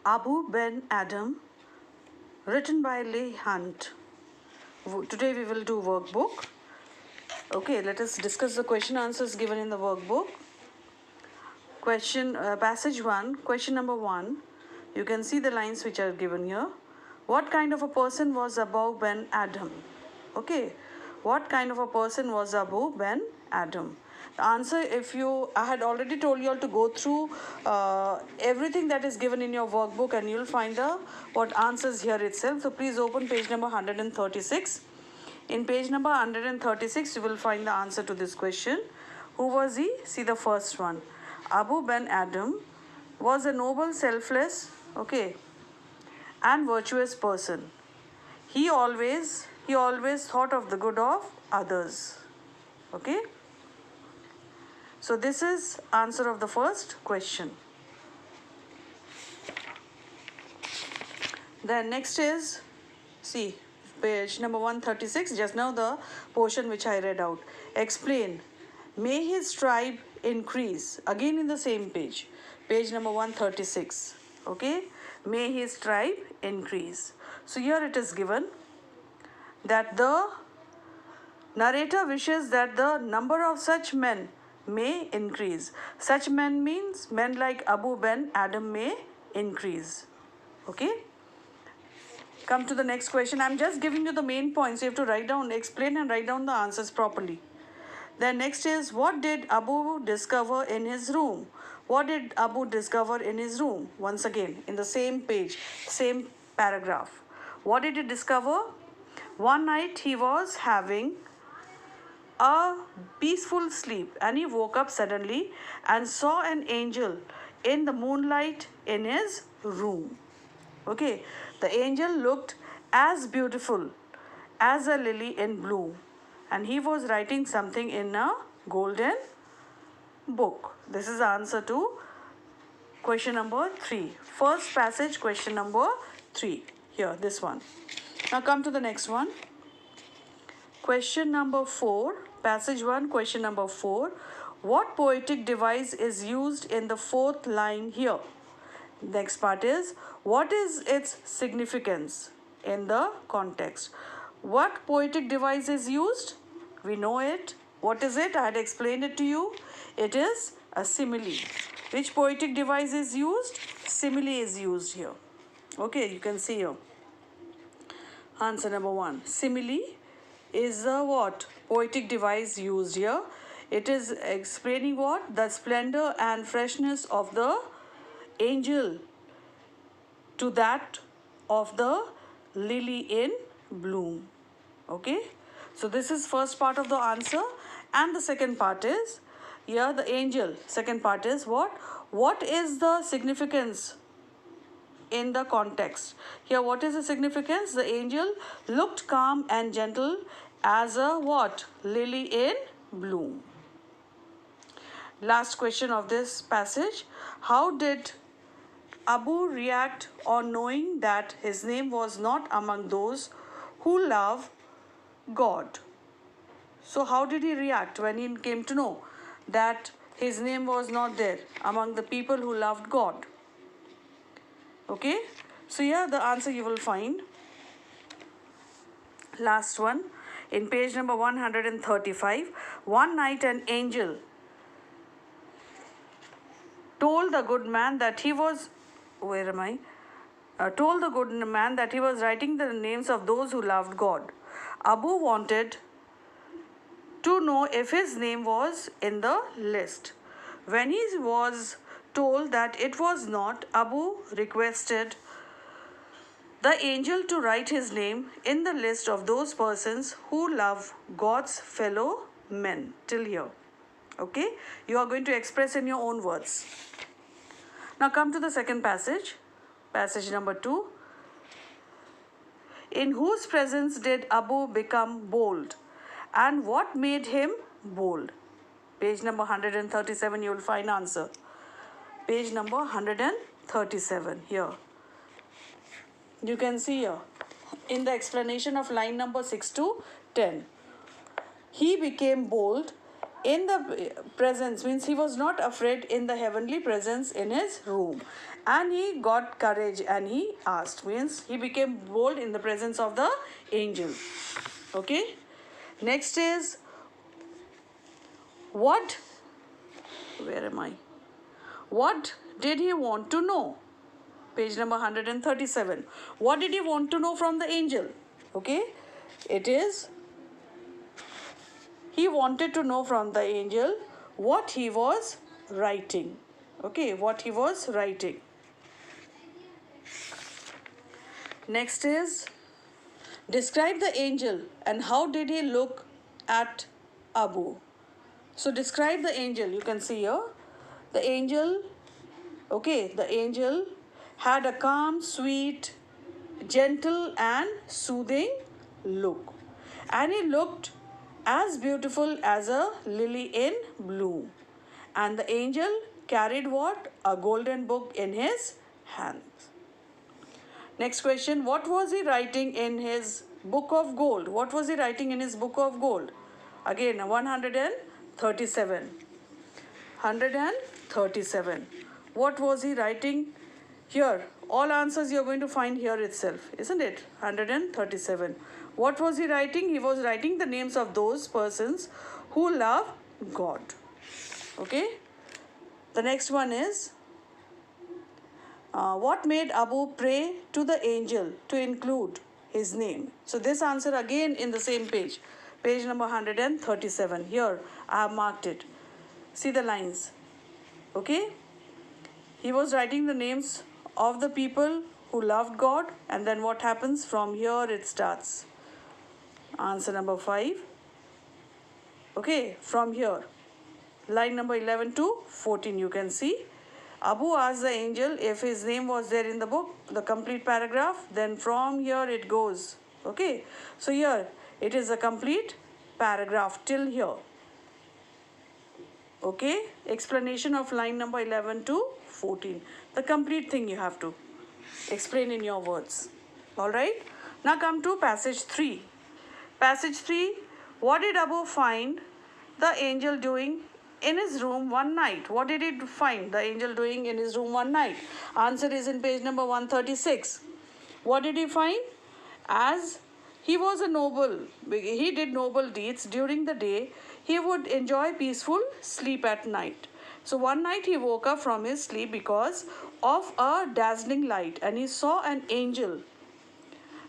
Abu Ben Adam, written by Leigh Hunt. Today we will do workbook. Okay, let us discuss the question answers given in the workbook. Passage 1, question number 1. You can see the lines which are given here. What kind of a person was Abu Ben Adam? Okay, what kind of a person was Abu Ben Adam? The answer, I had already told you all to go through everything that is given in your workbook, and you'll find the what answers here itself. So please open page number 136. In page number 136, you will find the answer to this question. Who was he? See the first one. Abu Ben Adam was a noble, selfless, okay, and virtuous person. He always thought of the good of others. Okay. So this is answer of the first question. Then next is, see, page number 136, just now the portion which I read out. Explain. May his tribe increase. Again in the same page. Page number 136. Okay. May his tribe increase. So here it is given that the narrator wishes that the number of such men may increase. Such men means men like Abu Ben Adam may increase. Okay. Come to the next question. I'm just giving you the main points. You have to write down, explain and write down the answers properly. Then next is, what did Abu discover in his room? What did Abu discover in his room? Once again, in the same page, same paragraph. What did he discover? One night he was having a peaceful sleep, and he woke up suddenly and saw an angel in the moonlight in his room. Okay, the angel looked as beautiful as a lily in bloom, and he was writing something in a golden book. This is the answer to question number 3. First passage, question number 3. Here, this one. Now come to the next one. Question number 4, passage 1, question number 4. What poetic device is used in the fourth line here? Next part is, what is its significance in the context? What poetic device is used? We know it. What is it? I had explained it to you. It is a simile. Which poetic device is used? Simile is used here. Okay, you can see here. Answer number 1. Simile is a what? Poetic device used here. It is explaining what? The splendor and freshness of the angel to that of the lily in bloom. Okay. So this is first part of the answer, and the second part is, here the angel. Second part is what? What is the significance in the context? Here, what is the significance? The angel looked calm and gentle as a what? Lily in bloom. Last question of this passage. How did Abu react on knowing that his name was not among those who love God? So how did he react when he came to know that his name was not there among the people who loved God? Okay, so here the answer you will find. Last one, in page number 135. One night an angel told the good man that he was, told the good man that he was writing the names of those who loved God. Abu wanted to know if his name was in the list. When he was told that it was not, Abu requested the angel to write his name in the list of those persons who love God's fellow men. Till here. Okay, you are going to express in your own words. Now come to the second passage, passage number 2. In whose presence did Abu become bold, and what made him bold? Page number 137, you will find answer. Page number 137 here. You can see here in the explanation of line number 6 to 10. He became bold in the presence, means he was not afraid in the heavenly presence in his room. And he got courage and he asked. Means he became bold in the presence of the angel. Okay. Next is what? Where am I? What did he want to know? Page number 137. What did he want to know from the angel? Okay. It is, he wanted to know from the angel what he was writing. Okay, what he was writing. Next is, describe the angel and how did he look at Abu. So describe the angel. You can see here the angel. Okay, the angel had a calm, sweet, gentle and soothing look, and he looked as beautiful as a lily in bloom. And the angel carried what? A golden book in his hands. Next question, what was he writing in his book of gold? What was he writing in his book of gold? Again, 137. 137. What was he writing here? All answers you are going to find here itself, isn't it? 137. What was he writing? He was writing the names of those persons who love God. Okay. The next one is, what made Abu pray to the angel to include his name? So this answer again in the same page. Page number 137. Here I have marked it. See the lines. Okay. He was writing the names of the people who loved God, and then what happens from here it starts. Answer number 5. Okay, from here, line number 11 to 14 you can see. Abu asked the angel if his name was there in the book, the complete paragraph, then from here it goes. Okay, so here it is a complete paragraph till here. Okay, explanation of line number 11 to 14. The complete thing you have to explain in your words. Alright, now come to passage 3. Passage 3, what did Abu find the angel doing in his room one night? What did he find the angel doing in his room one night? Answer is in page number 136. What did he find? As he was a noble, he did noble deeds during the day, he would enjoy peaceful sleep at night. So one night he woke up from his sleep because of a dazzling light, and he saw an angel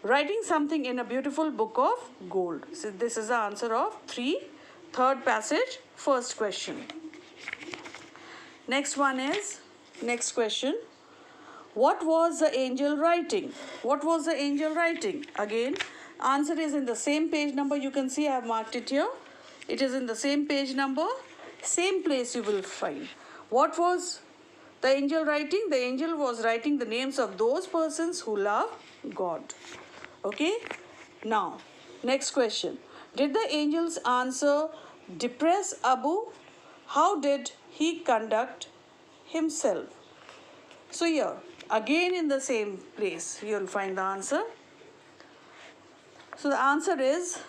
writing something in a beautiful book of gold. So this is the answer of 3, third passage, first question. Next one is, next question. What was the angel writing? What was the angel writing? Again, answer is in the same page number. You can see I have marked it here. It is in the same page number, same place you will find. What was the angel writing? The angel was writing the names of those persons who love God. Okay. Now, next question. Did the angel's answer depress Abu? How did he conduct himself? So here, again in the same place, you will find the answer. So the answer is,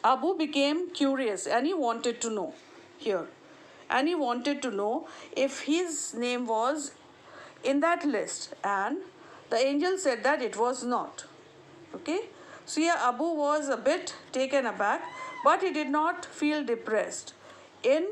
Abu became curious and he wanted to know here. And he wanted to know if his name was in that list, and the angel said that it was not. Okay. So here Abu was a bit taken aback, but he did not feel depressed. In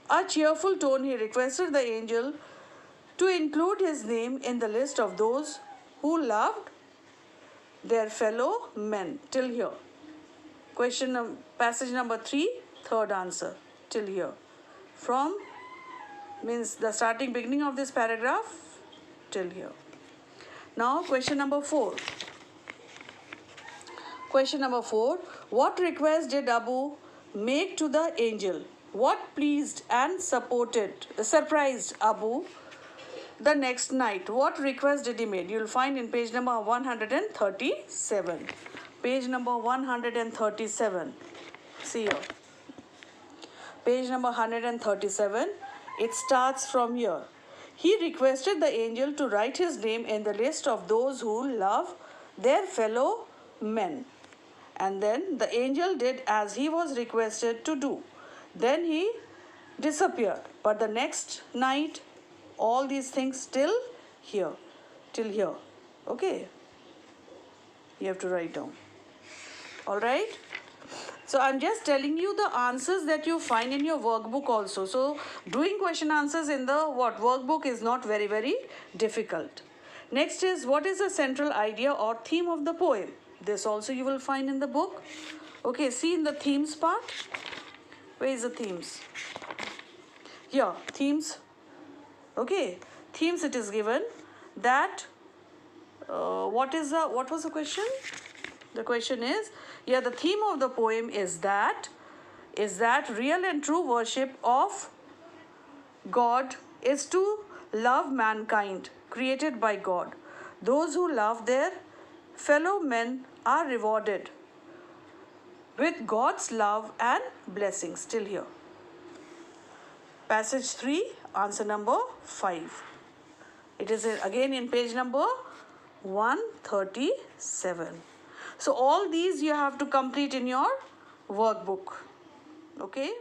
a cheerful tone, he requested the angel to include his name in the list of those who loved their fellow men. Till here. Question passage number 3, third answer till here. From means the starting beginning of this paragraph till here. Now question number 4. Question number 4. What request did Abu make to the angel? What pleased and surprised Abu the next night? What request did he make? You will find in page number 137. Page number 137. See here. Page number 137. It starts from here. He requested the angel to write his name in the list of those who love their fellow men. And then the angel did as he was requested to do. Then he disappeared. But the next night, all these things till here. Okay, you have to write down. All right, so I'm just telling you the answers that you find in your workbook also. So doing question answers in the workbook is not very difficult. Next is, what is the central idea or theme of the poem? This also you will find in the book. Okay, see in the themes part. Where is the themes? Here, themes. Okay, themes it is given that what was the question? The question is, yeah, the theme of the poem is that real and true worship of God is to love mankind created by God. Those who love their fellow men are rewarded with God's love and blessings. Till here. Passage 3, answer number 5. It is again in page number 137. So all these you have to complete in your workbook. Okay.